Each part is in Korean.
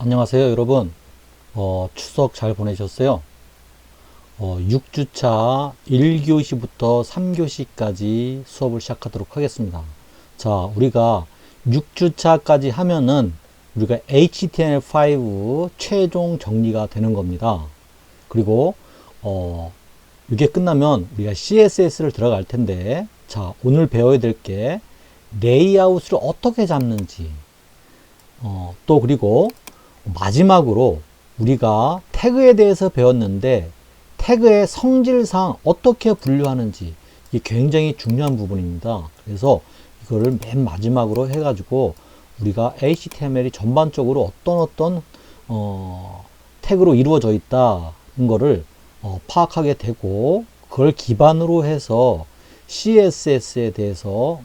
안녕하세요, 여러분. 추석 잘 보내셨어요? 6주차 1교시부터 3교시까지 수업을 시작하도록 하겠습니다. 자, 우리가 6주차까지 하면은 우리가 HTML5 최종 정리가 되는 겁니다. 그리고, 이게 끝나면 우리가 CSS를 들어갈 텐데, 자, 오늘 배워야 될 게 레이아웃을 어떻게 잡는지, 또 그리고 마지막으로 우리가 태그에 대해서 배웠는데 태그의 성질상 어떻게 분류하는지 이게 굉장히 중요한 부분입니다. 그래서 이거를 맨 마지막으로 해가지고 우리가 HTML이 전반적으로 어떤 태그로 이루어져 있다는 거를 파악하게 되고 그걸 기반으로 해서 CSS에 대해서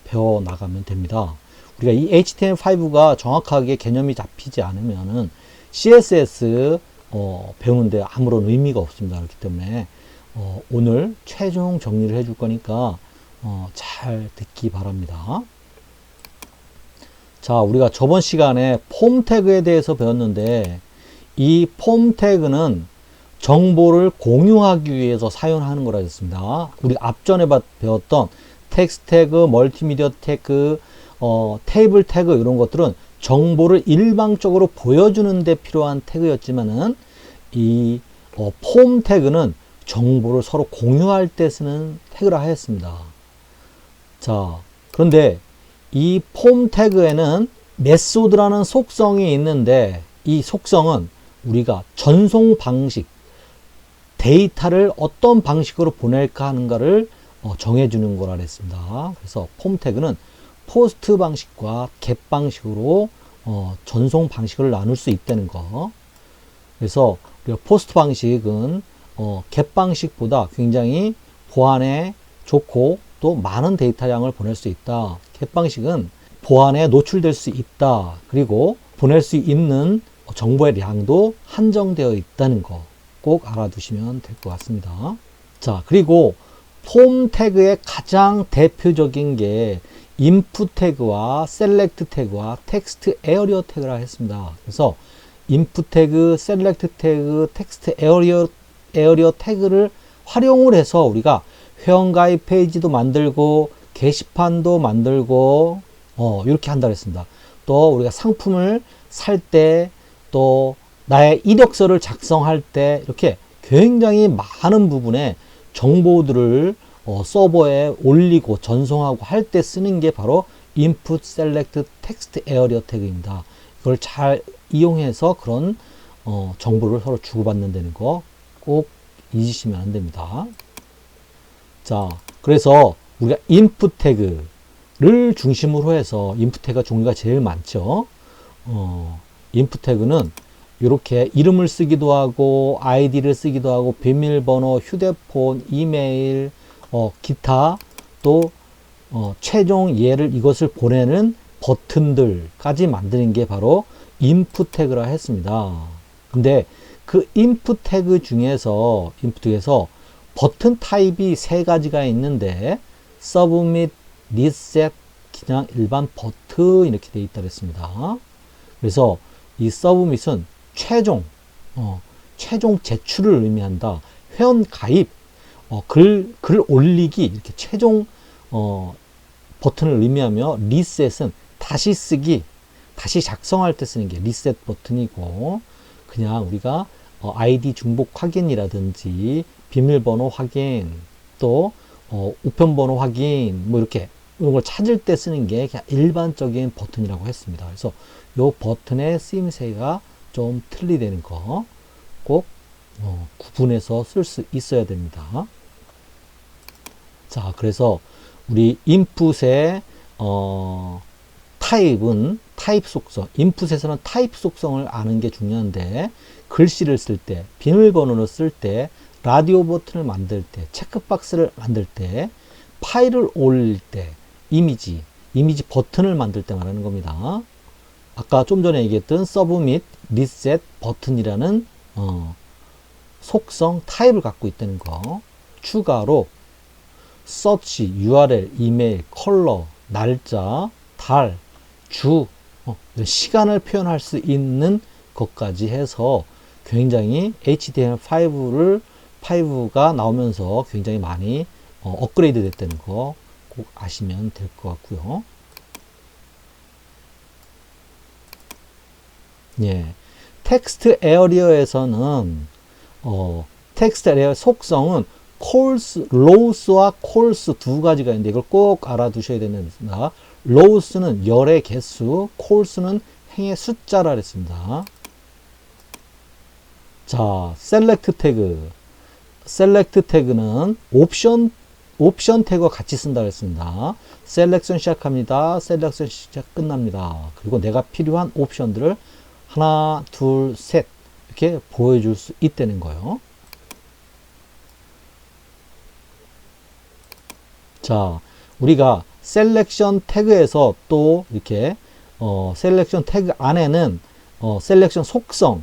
배워 나가면 됩니다. 우리가 이 HTML5가 정확하게 개념이 잡히지 않으면은 CSS 배우는데 아무런 의미가 없습니다. 그렇기 때문에 오늘 최종 정리를 해줄 거니까 잘 듣기 바랍니다. 자, 우리가 저번 시간에 폼 태그에 대해서 배웠는데 이 폼 태그는 정보를 공유하기 위해서 사용하는 거라 했습니다. 우리 앞전에 배웠던 텍스트 태그, 멀티미디어 태그, 테이블 태그 이런 것들은 정보를 일방적으로 보여주는 데 필요한 태그였지만은 이 폼 태그는 정보를 서로 공유할 때 쓰는 태그라 하였습니다. 자, 그런데 이 폼 태그에는 메소드라는 속성이 있는데 이 속성은 우리가 전송 방식, 데이터를 어떤 방식으로 보낼까 하는가를 정해주는 거라 그랬습니다. 그래서 폼 태그는 포스트 방식과 겟 방식으로 전송 방식을 나눌 수 있다는 거. 그래서 우리가 포스트 방식은 겟 방식보다 굉장히 보안에 좋고 또 많은 데이터량을 보낼 수 있다. 겟 방식은 보안에 노출될 수 있다. 그리고 보낼 수 있는 정보의 양도 한정되어 있다는 거 꼭 알아두시면 될 것 같습니다. 자, 그리고 폼 태그의 가장 대표적인 게 인풋 태그와 셀렉트 태그와 텍스트 에어리어 태그라 했습니다. 그래서 인풋 태그, 셀렉트 태그, 텍스트 에어리어 태그를 활용을 해서 우리가 회원가입 페이지도 만들고 게시판도 만들고 이렇게 한다 그랬습니다. 또 우리가 상품을 살 때 또 나의 이력서를 작성할 때 이렇게 굉장히 많은 부분에 정보들을 서버에 올리고 전송하고 할 때 쓰는 게 바로 input select text area 태그입니다. 이걸 잘 이용해서 그런 정보를 서로 주고받는다는 거 꼭 잊으시면 안 됩니다. 자, 그래서 우리가 input 태그를 중심으로 해서 input 태그가 종류가 제일 많죠. input 태그는 이렇게 이름을 쓰기도 하고 아이디를 쓰기도 하고 비밀번호, 휴대폰, 이메일, 기타 또 최종 이것을 보내는 버튼들까지 만드는 게 바로 인풋 태그라 했습니다. 근데 그 인풋 태그 중에서 버튼 타입이 세 가지가 있는데 서브밋, 리셋, 그냥 일반 버튼 이렇게 되어 있다 그랬습니다. 그래서 이 서브밋은 최종 제출을 의미한다. 회원 가입, 글 올리기 이렇게 최종 버튼을 의미하며 리셋은 다시 쓰기, 다시 작성할 때 쓰는 게 리셋 버튼이고 그냥 우리가 아이디 중복 확인이라든지 비밀번호 확인 또 우편번호 확인 뭐 이렇게 이런 걸 찾을 때 쓰는 게 그냥 일반적인 버튼이라고 했습니다. 그래서 이 버튼의 쓰임새가 좀 틀리다는 거 꼭 구분해서 쓸 수 있어야 됩니다. 자, 그래서 우리 인풋의 타입은 타입 속성, 인풋에서는 타입 속성을 아는 게 중요한데 글씨를 쓸 때, 비밀번호를 쓸 때, 라디오 버튼을 만들 때, 체크박스를 만들 때, 파일을 올릴 때, 이미지 버튼을 만들 때 말하는 겁니다. 아까 좀 전에 얘기했던 서브밋, 리셋 버튼이라는 속성, 타입을 갖고 있다는 거. 추가로 서치, URL, 이메일, 컬러, 날짜, 달, 주, 시간을 표현할 수 있는 것까지 해서 굉장히 HTML5가 나오면서 굉장히 많이 업그레이드 됐다는 거 꼭 아시면 될 것 같고요. 예. 텍스트 에어리어에서는 텍스트 에어리어 속성은 로우스와 콜스 두 가지가 있는데 이걸 꼭 알아두셔야 됩니다. 로우스는 열의 개수, 콜스는 행의 숫자라 그랬습니다. 자, 셀렉트 태그. 셀렉트 태그는 옵션 태그와 같이 쓴다 그랬습니다. 셀렉션 시작합니다. 셀렉션 시작 끝납니다. 그리고 내가 필요한 옵션들을 하나, 둘, 셋 이렇게 보여줄 수 있다는 거예요. 자, 우리가 셀렉션 태그에서 또 이렇게 셀렉션 태그 안에는 셀렉션 속성이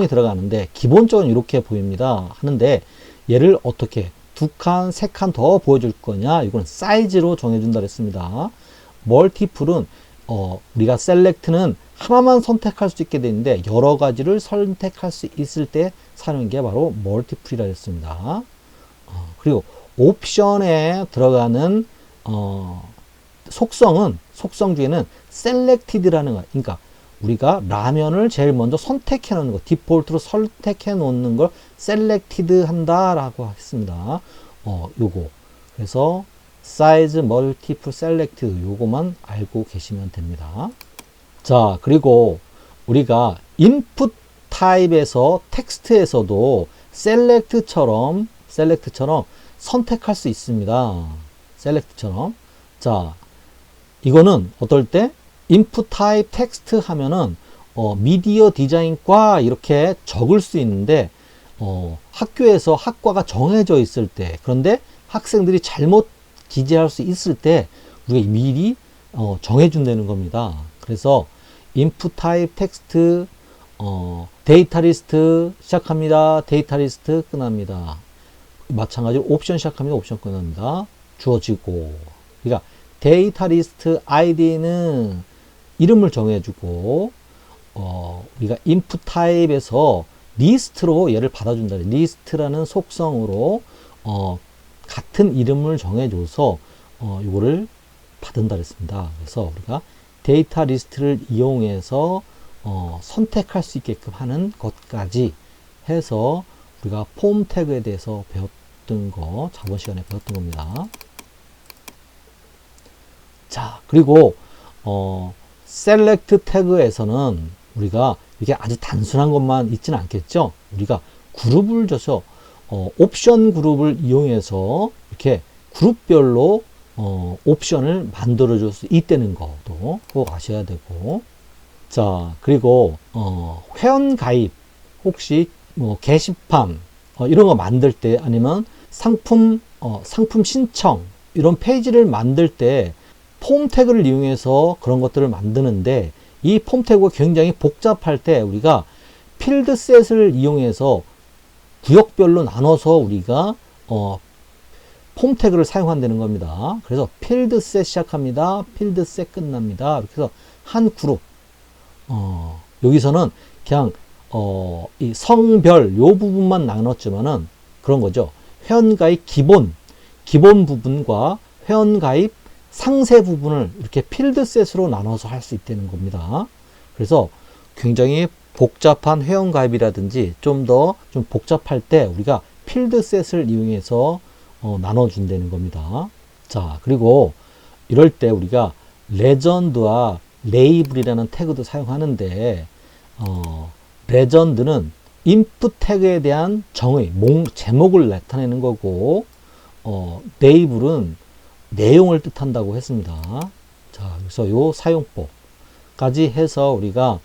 들어가는데 기본적으로 이렇게 보입니다. 하는데 얘를 어떻게 두 칸, 세 칸 더 보여줄 거냐? 이거는 사이즈로 정해준다 그랬습니다. 멀티플은 우리가 셀렉트는 하나만 선택할 수 있게 되는데 여러 가지를 선택할 수 있을 때 사용하는 게 바로 멀티플이라 했습니다. 그리고 옵션에 들어가는 속성 중에는 셀렉티드라는 거, 그러니까 우리가 라면을 제일 먼저 선택해 놓는 거, 디폴트로 선택해 놓는 걸 셀렉티드 한다라고 하겠습니다. 요거. 그래서 사이즈 멀티플 셀렉티드 요거만 알고 계시면 됩니다. 자, 그리고 우리가 인풋 타입에서 텍스트에서도 셀렉트처럼 선택할 수 있습니다. 셀렉트처럼. 자, 이거는 어떨 때 인풋 타입 텍스트 하면은 미디어 디자인과 이렇게 적을 수 있는데 학교에서 학과가 정해져 있을 때, 그런데 학생들이 잘못 기재할 수 있을 때 우리가 미리 정해준다는 겁니다. 그래서 인풋 타입 텍스트 데이터 리스트 시작합니다. 데이터 리스트 끝납니다. 마찬가지로 옵션 시작합니다. 옵션 끝납니다. 주어지고, 그러니까 데이터 리스트 아이디는 이름을 정해주고 우리가 인풋 타입에서 리스트로 얘를 받아준다. 리스트라는 속성으로 같은 이름을 정해줘서 이거를 받은다 그랬습니다. 그래서 우리가 데이터 리스트를 이용해서 선택할 수 있게끔 하는 것까지 해서 우리가 폼 태그에 대해서 배웠던 거, 저번 시간에 배웠던 겁니다. 자, 그리고 셀렉트 태그에서는 우리가 이게 아주 단순한 것만 있지는 않겠죠. 우리가 그룹을 줘서 옵션 그룹을 이용해서 이렇게 그룹별로 옵션을 만들어 줄 수 있다는 것도 꼭 아셔야 되고, 자, 그리고 회원 가입, 혹시 게시판 이런 거 만들 때, 아니면 상품 신청 이런 페이지를 만들 때 폼 태그를 이용해서 그런 것들을 만드는데, 이 폼 태그가 굉장히 복잡할 때 우리가 필드셋을 이용해서 구역별로 나눠서 우리가 폼 태그를 사용한다는 겁니다. 그래서 필드셋 시작합니다. 필드셋 끝납니다. 그래서 한 그룹, 여기서는 그냥 이 성별 요 부분만 나눴지만은 그런 거죠. 회원가입 기본 부분과 회원가입 상세 부분을 이렇게 필드셋으로 나눠서 할 수 있다는 겁니다. 그래서 굉장히 복잡한 회원가입이라든지 좀 복잡할 때 우리가 필드셋을 이용해서 나눠준다는 겁니다. 자, 그리고 이럴 때 우리가 레전드와 레이블이라는 태그도 사용하는데, 레전드는 인풋 태그에 대한 정의, 제목을 나타내는 거고, 레이블은 내용을 뜻한다고 했습니다. 자, 그래서 요 사용법까지 해서 우리가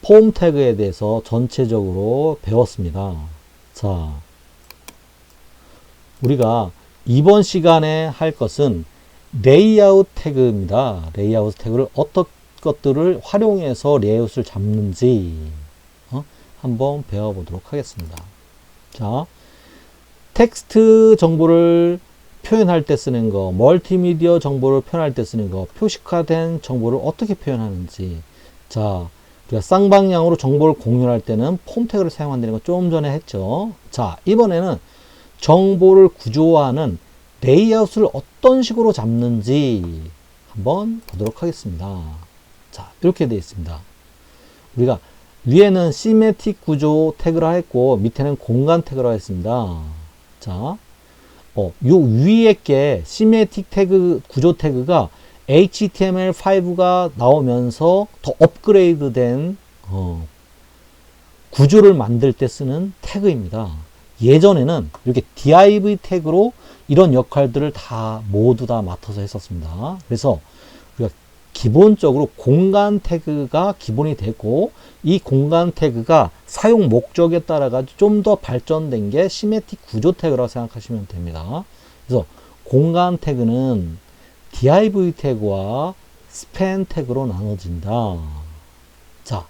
폼 태그에 대해서 전체적으로 배웠습니다. 자, 우리가 이번 시간에 할 것은 레이아웃 태그입니다. 레이아웃 태그를 어떤 것들을 활용해서 레이아웃을 잡는지 한번 배워보도록 하겠습니다. 자, 텍스트 정보를 표현할 때 쓰는 거, 멀티미디어 정보를 표현할 때 쓰는 거, 표식화된 정보를 어떻게 표현하는지. 자, 우리가 쌍방향으로 정보를 공유할 때는 폼 태그를 사용한다는 거 좀 전에 했죠. 자, 이번에는 정보를 구조화하는 레이아웃을 어떤 식으로 잡는지 한번 보도록 하겠습니다. 자, 이렇게 되어 있습니다. 우리가 위에는 시메틱 구조 태그라 했고 밑에는 공간 태그라 했습니다. 자, 요 위에 게 시메틱 태그 구조 태그가 HTML5가 나오면서 더 업그레이드된 구조를 만들 때 쓰는 태그입니다. 예전에는 이렇게 div 태그로 이런 역할들을 다 모두 다 맡아서 했었습니다. 그래서 우리가 기본적으로 공간 태그가 기본이 되고 이 공간 태그가 사용 목적에 따라 가지고 좀 더 발전된 게 시메틱 구조 태그라고 생각하시면 됩니다. 그래서 공간 태그는 div 태그와 span 태그로 나눠진다. 자,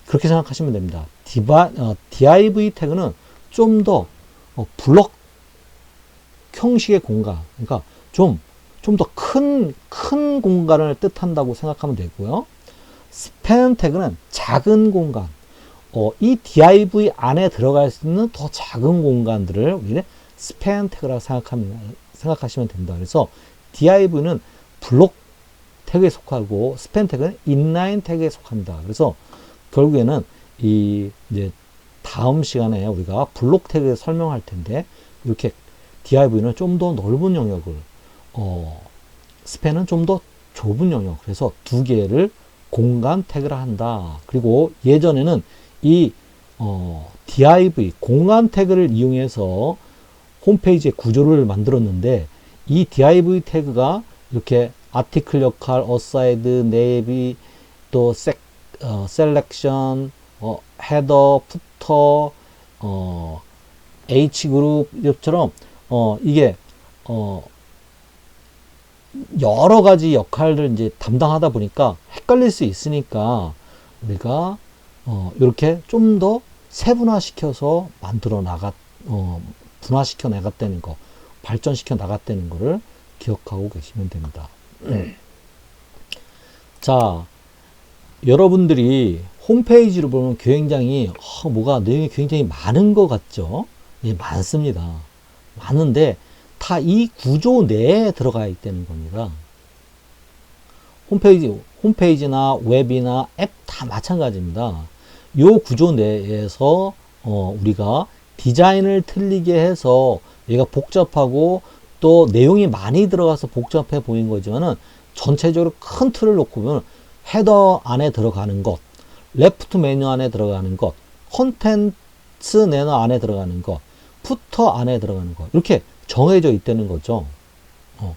그렇게 생각하시면 됩니다. div 태그는 좀 더 블럭 형식의 공간, 그러니까 좀 더 큰 공간을 뜻한다고 생각하면 되고요. span 태그는 작은 공간, 이 div 안에 들어갈 수 있는 더 작은 공간들을 우리는 span 태그라고 생각하시면 됩니다. 그래서 div는 블록 태그에 속하고 span 태그는 inline 태그에 속합니다. 그래서 결국에는 이제 다음 시간에 우리가 블록 태그에 설명할 텐데 이렇게 div는 좀 더 넓은 영역을 span은 좀 더 좁은 영역, 그래서 두 개를 공간 태그라 한다. 그리고 예전에는 이 div 공간 태그를 이용해서 홈페이지의 구조를 만들었는데 이 div 태그가 이렇게 아티클 역할, 어사이드, 네비, 또 셀렉션, 헤더, 푸터, H그룹처럼 이게 여러 가지 역할을 이제 담당하다 보니까 헷갈릴 수 있으니까 우리가 이렇게 좀 더 세분화시켜서 분화시켜 나갔다는 거, 발전시켜 나갔다는 거를 기억하고 계시면 됩니다. 자, 여러분들이 홈페이지를 보면 굉장히 뭐가 내용이 굉장히 많은 것 같죠? 예, 많습니다. 많은데 다 이 구조 내에 들어가 있다는 겁니다. 홈페이지나 웹이나 앱 다 마찬가지입니다. 이 구조 내에서 우리가 디자인을 틀리게 해서 얘가 복잡하고 또 내용이 많이 들어가서 복잡해 보인 거지만은 전체적으로 큰 틀을 놓고 보면 헤더 안에 들어가는 것, 레프트 메뉴 안에 들어가는 것, 콘텐츠 내너 안에 들어가는 것, 푸터 안에 들어가는 것, 이렇게 정해져 있다는 거죠.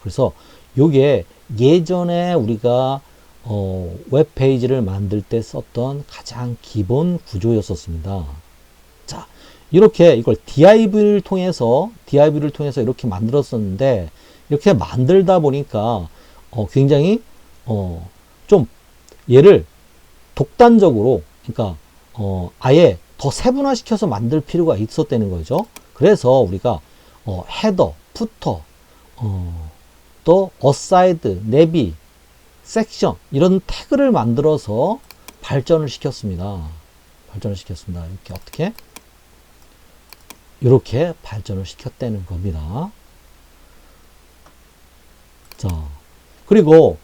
그래서 요게 예전에 우리가 웹페이지를 만들 때 썼던 가장 기본 구조였었습니다. 자, 이렇게 이걸 div를 통해서 이렇게 만들었었는데 이렇게 만들다 보니까 굉장히 좀 얘를 독단적으로, 그러니까 아예 더 세분화시켜서 만들 필요가 있었다는 거죠. 그래서 우리가 헤더, 푸터, 또 어사이드, 네비, 섹션 이런 태그를 만들어서 발전을 시켰습니다. 이렇게 어떻게? 이렇게 발전을 시켰다는 겁니다. 자, 그리고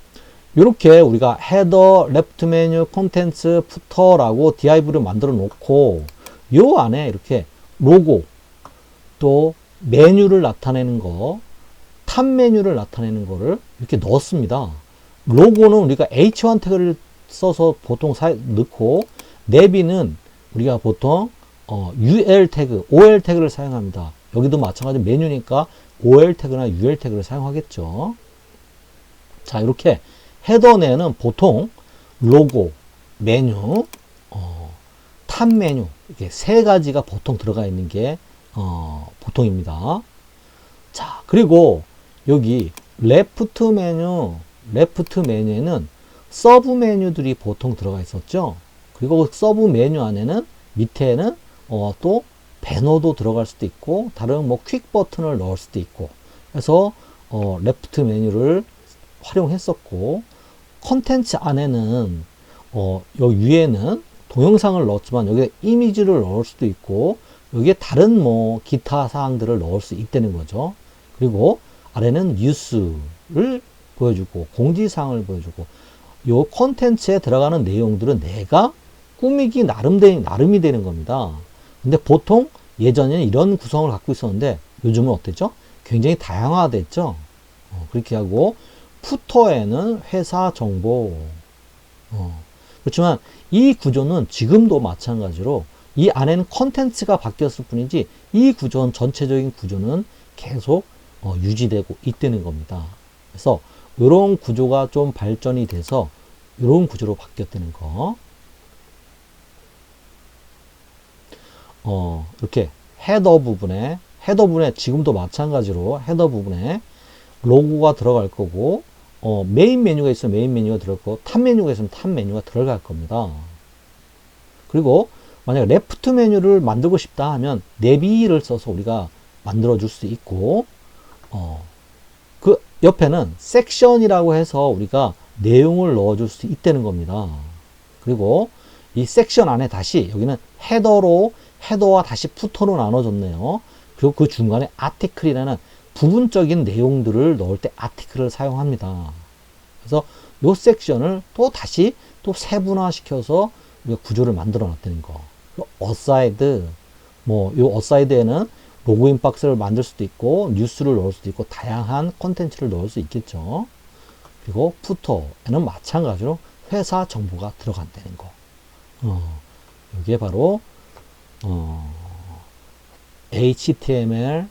이렇게 우리가 헤더, 레프트 메뉴, 콘텐츠, 푸터라고 div를 만들어 놓고 요 안에 이렇게 로고, 또 메뉴를 나타내는 거, 탑 메뉴를 나타내는 거를 이렇게 넣었습니다. 로고는 우리가 H1 태그를 써서 보통 넣고, 네비는 우리가 보통 UL 태그, OL 태그를 사용합니다. 여기도 마찬가지로 메뉴니까 OL 태그나 UL 태그를 사용하겠죠. 자, 이렇게 헤더 내에는 보통 로고, 메뉴, 탑 메뉴, 이렇게 세 가지가 보통 들어가 있는 게 보통입니다. 자, 그리고 여기 레프트 메뉴에는 서브 메뉴들이 보통 들어가 있었죠. 그리고 서브 메뉴 안에는 밑에는 또 배너도 들어갈 수도 있고 다른 뭐 퀵 버튼을 넣을 수도 있고 해서 레프트 메뉴를 활용했었고, 컨텐츠 안에는 여기 위에는 동영상을 넣었지만 여기에 이미지를 넣을 수도 있고 여기에 다른 뭐 기타 사항들을 넣을 수 있다는 거죠. 그리고 아래는 뉴스를 보여주고 공지사항을 보여주고, 요 컨텐츠에 들어가는 내용들은 내가 꾸미기 나름이 되는 겁니다. 근데 보통 예전에는 이런 구성을 갖고 있었는데 요즘은 어땠죠? 굉장히 다양화됐죠. 그렇게 하고, 푸터에는 회사 정보. 그렇지만 이 구조는 지금도 마찬가지로 이 안에는 컨텐츠가 바뀌었을 뿐이지 이 구조는, 전체적인 구조는 계속 유지되고 있다는 겁니다. 그래서 이런 구조가 좀 발전이 돼서 이런 구조로 바뀌었다는 거. 이렇게 헤더 부분에 지금도 마찬가지로 헤더 부분에 로고가 들어갈 거고, 메인 메뉴가 있으면 메인 메뉴가 들어갈 거고, 탑 메뉴가 있으면 탑 메뉴가 들어갈 겁니다. 그리고 만약 레프트 메뉴를 만들고 싶다 하면 내비를 써서 우리가 만들어 줄 수 있고, 그 옆에는 섹션이라고 해서 우리가 내용을 넣어 줄 수 있다는 겁니다. 그리고 이 섹션 안에 다시 여기는 헤더와 다시 푸터로 나눠졌네요. 그리고 그 중간에 아티클이라는 부분적인 내용들을 넣을 때 아티클을 사용합니다. 그래서 이 섹션을 다시 세분화시켜서 우리가 구조를 만들어 놨다는 거. 어사이드, 이 어사이드에는 로그인 박스를 만들 수도 있고, 뉴스를 넣을 수도 있고, 다양한 콘텐츠를 넣을 수 있겠죠. 그리고 푸터에는 마찬가지로 회사 정보가 들어간다는 거. 이게 바로, HTML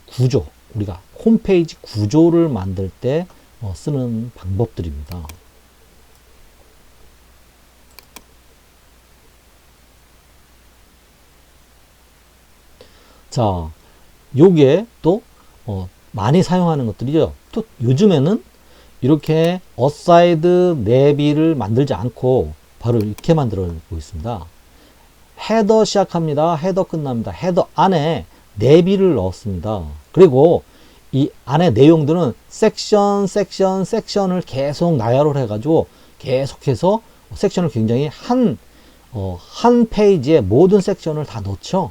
구조, 우리가 홈페이지 구조를 만들 때 쓰는 방법들입니다. 자, 요게 또 많이 사용하는 것들이죠. 또 요즘에는 이렇게 어사이드 내비를 만들지 않고 바로 이렇게 만들어지고 있습니다. 헤더 시작합니다. 헤더 끝납니다. 헤더 안에 내비를 넣었습니다. 그리고 이 안에 내용들은 섹션을 계속 나열을 해가지고 계속해서 섹션을 굉장히 한 페이지에 모든 섹션을 다 넣죠.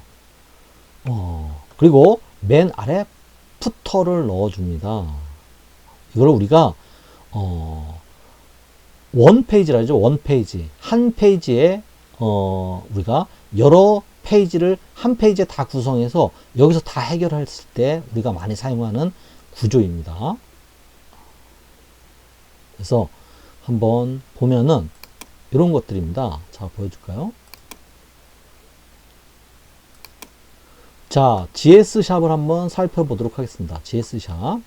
그리고 맨 아래 푸터를 넣어줍니다. 이걸 우리가 원페이지라 하죠. 원페이지. 한 페이지에 우리가 여러 페이지를 한 페이지에 다 구성해서 여기서 다 해결했을 때 우리가 많이 사용하는 구조입니다. 그래서 한번 보면은 이런 것들입니다. 자, 보여줄까요? 자, GS샵을 한번 살펴보도록 하겠습니다. GS샵.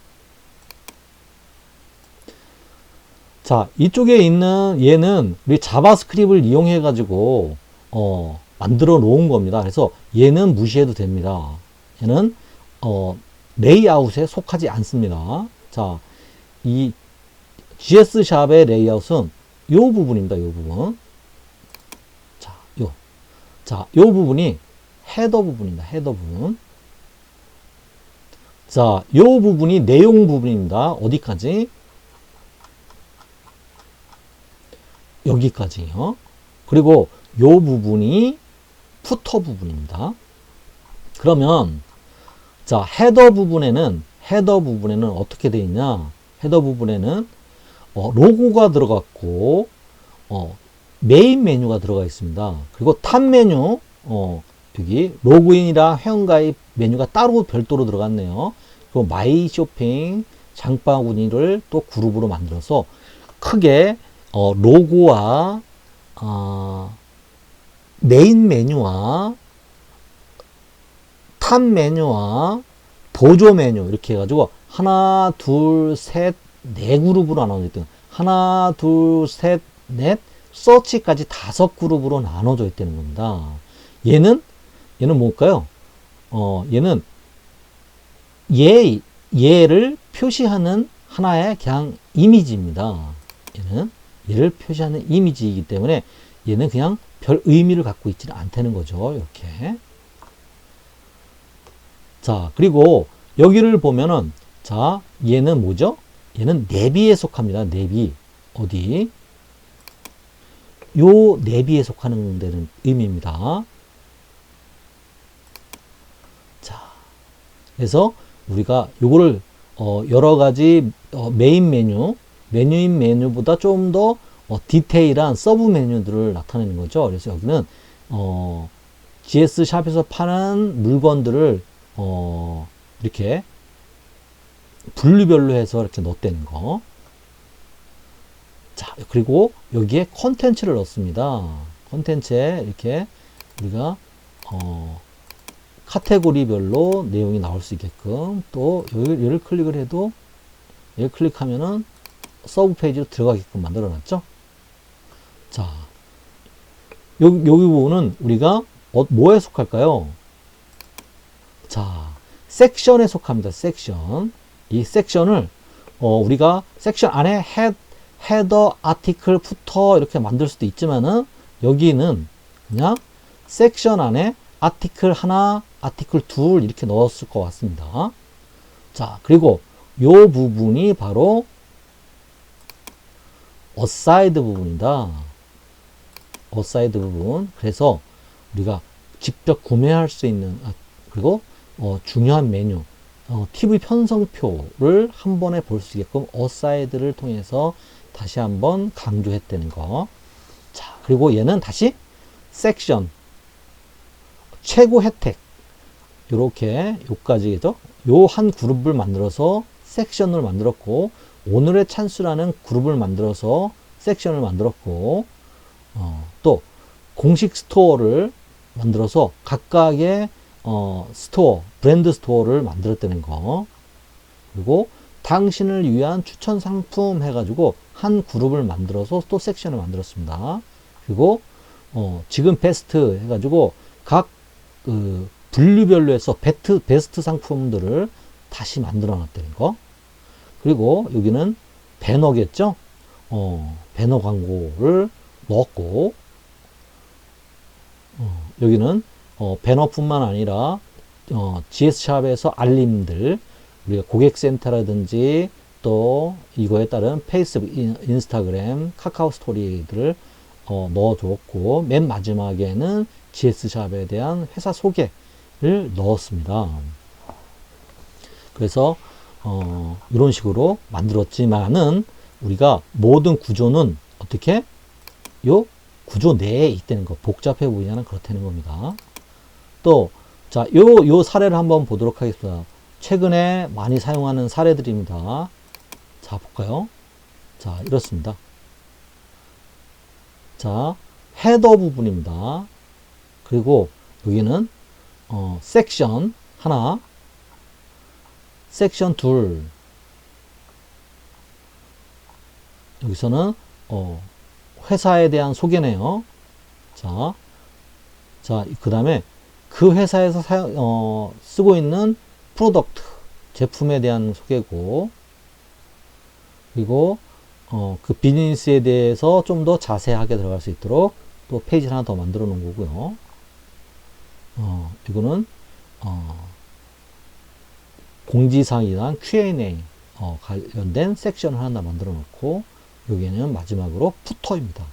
자, 이쪽에 있는 얘는 우리 자바스크립트를 이용해 가지고 만들어 놓은 겁니다. 그래서 얘는 무시해도 됩니다. 얘는 레이아웃에 속하지 않습니다. 자, 이 GS샵의 레이아웃은 요 부분입니다. 요 부분. 자, 요 부분이 헤더 부분입니다. 헤더 부분. 자, 요 부분이 내용 부분입니다. 어디까지? 여기까지요. 그리고 요 부분이 푸터 부분입니다. 그러면 자, 헤더 부분에는 어떻게 되어 있냐? 헤더 부분에는 로고가 들어갔고 메인 메뉴가 들어가 있습니다. 그리고 탑 메뉴 여기 로그인이랑 회원가입 메뉴가 따로 별도로 들어갔네요. 그리고 마이 쇼핑 장바구니를 또 그룹으로 만들어서 크게 로고와 메인 메뉴와 탑 메뉴와 보조 메뉴 이렇게 해가지고 하나, 둘, 셋, 네 그룹으로 나눠져 있던 하나, 둘, 셋, 넷, 서치까지 5그룹으로 나눠져 있다는 겁니다. 얘는 뭘까요? 얘는 얘를 표시하는 하나의 그냥 이미지입니다. 얘를 표시하는 이미지이기 때문에 얘는 그냥 별 의미를 갖고 있지는 않다는 거죠. 이렇게. 자, 그리고 여기를 보면은, 자, 얘는 뭐죠? 얘는 내비에 속합니다. 내비. 어디? 요 내비에 속하는 데는 의미입니다. 자, 그래서 우리가 요거를 여러 가지 메인 메뉴인 메뉴보다 좀 더 디테일한 서브 메뉴들을 나타내는 거죠. 그래서 여기는 GS 샵에서 파는 물건들을 이렇게 분류별로 해서 이렇게 넣었다는 거. 자, 그리고 여기에 컨텐츠를 넣습니다. 컨텐츠에 이렇게 우리가 카테고리별로 내용이 나올 수 있게끔, 또 얘를 클릭을 해도, 얘를 클릭하면은 서브 페이지로 들어가게끔 만들어 놨죠. 자, 여기 부분은 우리가 뭐에 속할까요? 자, 섹션에 속합니다. 섹션. 이 섹션을 우리가 섹션 안에 헤더, 아티클, 푸터 이렇게 만들 수도 있지만은, 여기는 그냥 섹션 안에 아티클 하나, 아티클 둘 이렇게 넣었을 것 같습니다. 자, 그리고 요 부분이 바로 어사이드 부분이다. 어사이드 부분. 그래서 우리가 직접 구매할 수 있는, 그리고 중요한 메뉴, TV 편성표를 한 번에 볼 수 있게끔 어사이드를 통해서 다시 한번 강조했다는 거. 자, 그리고 얘는 다시 섹션, 최고 혜택, 요렇게 요까지죠. 요 한 그룹을 만들어서 섹션을 만들었고, 오늘의 찬스라는 그룹을 만들어서 섹션을 만들었고, 또 공식 스토어를 만들어서 각각의 스토어, 브랜드 스토어를 만들었다는 거. 그리고 당신을 위한 추천 상품 해가지고 한 그룹을 만들어서 또 섹션을 만들었습니다. 그리고 지금 베스트 해가지고 각 분류별로 해서 베스트 상품들을 다시 만들어 놨다는 거. 그리고 여기는 배너겠죠. 배너 광고를 넣었고, 여기는 배너뿐만 아니라 GS샵에서 알림들, 우리가 고객센터라든지 또 이거에 따른 페이스북, 인스타그램, 카카오 스토리들을 넣어줬고, 맨 마지막에는 GS샵에 대한 회사 소개를 넣었습니다. 그래서 이런 식으로 만들었지만은, 우리가 모든 구조는 어떻게? 요 구조 내에 있다는 거. 복잡해 보이냐는 그렇다는 겁니다. 또, 자, 요 사례를 한번 보도록 하겠습니다. 최근에 많이 사용하는 사례들입니다. 자, 볼까요? 자, 이렇습니다. 자, 헤더 부분입니다. 그리고 여기는 섹션 하나, 섹션 둘. 여기서는 회사에 대한 소개네요. 자, 그 다음에 그 회사에서 쓰고 있는 프로덕트, 제품에 대한 소개고, 그리고 그 비즈니스에 대해서 좀 더 자세하게 들어갈 수 있도록 또 페이지를 하나 더 만들어 놓은 거고요. 이거는 공지사항이랑 Q&A 관련된 섹션을 하나 만들어 놓고, 여기는 마지막으로 푸터입니다.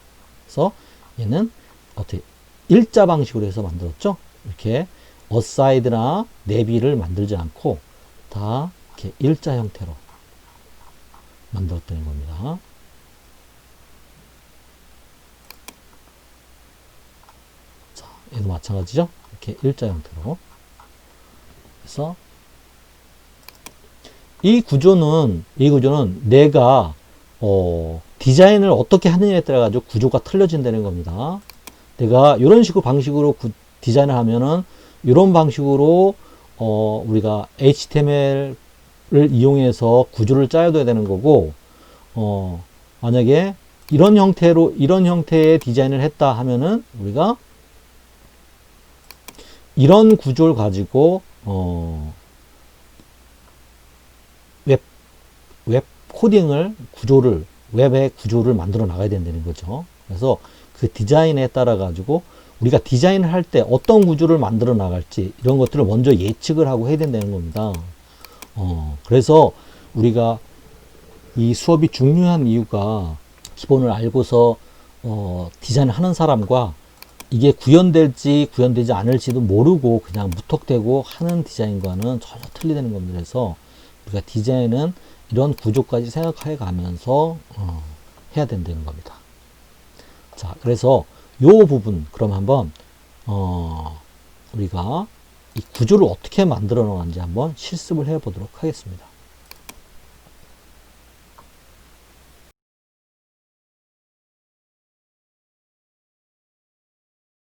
그래서 얘는 어떻게 일자 방식으로 해서 만들었죠. 이렇게 어사이드나 내비를 만들지 않고 다 이렇게 일자 형태로 만들었다는 겁니다. 자, 얘도 마찬가지죠. 이렇게 일자 형태로. 그래서 이 구조는 내가 디자인을 어떻게 하느냐에 따라 가지고 구조가 틀려진다는 겁니다. 내가 이런 식으로 방식으로 디자인을 하면은 이런 방식으로 우리가 HTML을 이용해서 구조를 짜야 되는 거고, 만약에 이런 형태의 디자인을 했다 하면은 우리가 이런 구조를 가지고 웹 코딩을 웹의 구조를 만들어 나가야 된다는 거죠. 그래서 그 디자인에 따라 가지고 우리가 디자인을 할 때 어떤 구조를 만들어 나갈지 이런 것들을 먼저 예측을 하고 해야 된다는 겁니다. 그래서 우리가 이 수업이 중요한 이유가 기본을 알고서 디자인을 하는 사람과 이게 구현될지 구현되지 않을지도 모르고 그냥 무턱대고 하는 디자인과는 전혀 틀리다는 겁니다. 그래서 우리가 디자인은 이런 구조까지 생각해 가면서 해야 된다는 겁니다. 자, 그래서 요 부분 그럼 한번 우리가 이 구조를 어떻게 만들어 놓았는지 한번 실습을 해 보도록 하겠습니다.